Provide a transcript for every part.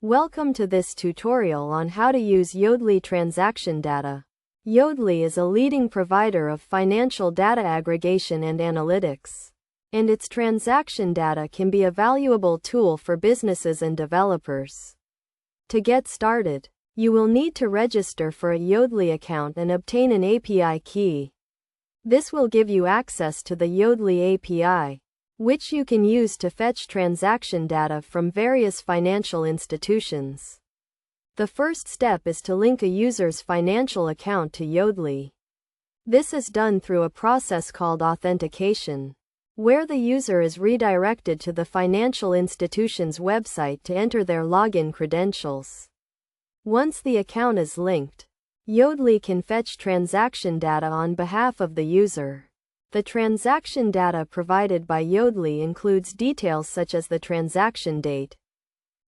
Welcome to this tutorial on how to use Yodlee transaction data. Yodlee is a leading provider of financial data aggregation and analytics, and its transaction data can be a valuable tool for businesses and developers. To get started, you will need to register for a Yodlee account and obtain an API key. This will give you access to the Yodlee API, which you can use to fetch transaction data from various financial institutions. The first step is to link a user's financial account to Yodlee. This is done through a process called authentication, where the user is redirected to the financial institution's website to enter their login credentials. Once the account is linked, Yodlee can fetch transaction data on behalf of the user. The transaction data provided by Yodlee includes details such as the transaction date,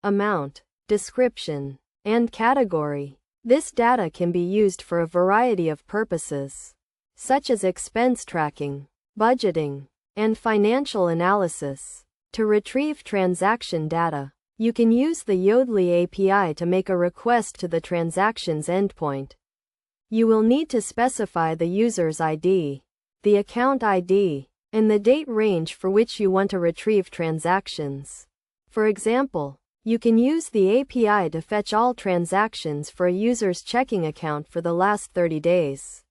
amount, description, and category. This data can be used for a variety of purposes, such as expense tracking, budgeting, and financial analysis. To retrieve transaction data, you can use the Yodlee API to make a request to the transaction's endpoint. You will need to specify the user's ID, the account ID, and the date range for which you want to retrieve transactions. For example, you can use the API to fetch all transactions for a user's checking account for the last 30 days.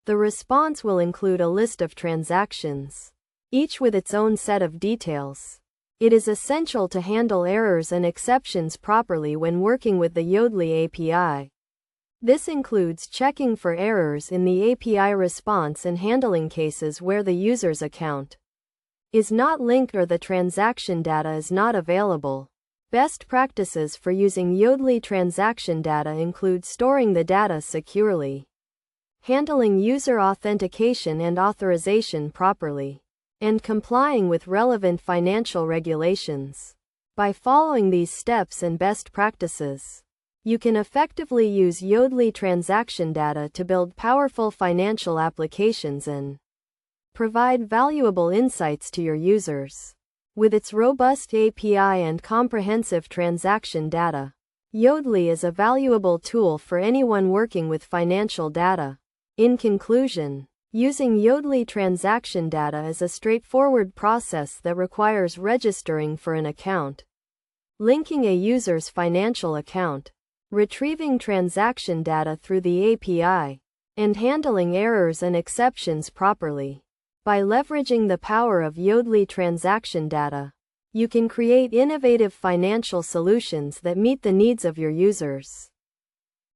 The response will include a list of transactions, each with its own set of details. It is essential to handle errors and exceptions properly when working with the Yodlee API. This includes checking for errors in the API response and handling cases where the user's account is not linked or the transaction data is not available. Best practices for using Yodlee transaction data include storing the data securely, handling user authentication and authorization properly, and complying with relevant financial regulations. By following these steps and best practices, you can effectively use Yodlee transaction data to build powerful financial applications and provide valuable insights to your users. With its robust API and comprehensive transaction data, Yodlee is a valuable tool for anyone working with financial data. In conclusion, using Yodlee transaction data is a straightforward process that requires registering for an account, linking a user's financial account, retrieving transaction data through the API, and handling errors and exceptions properly. By leveraging the power of Yodlee transaction data, you can create innovative financial solutions that meet the needs of your users.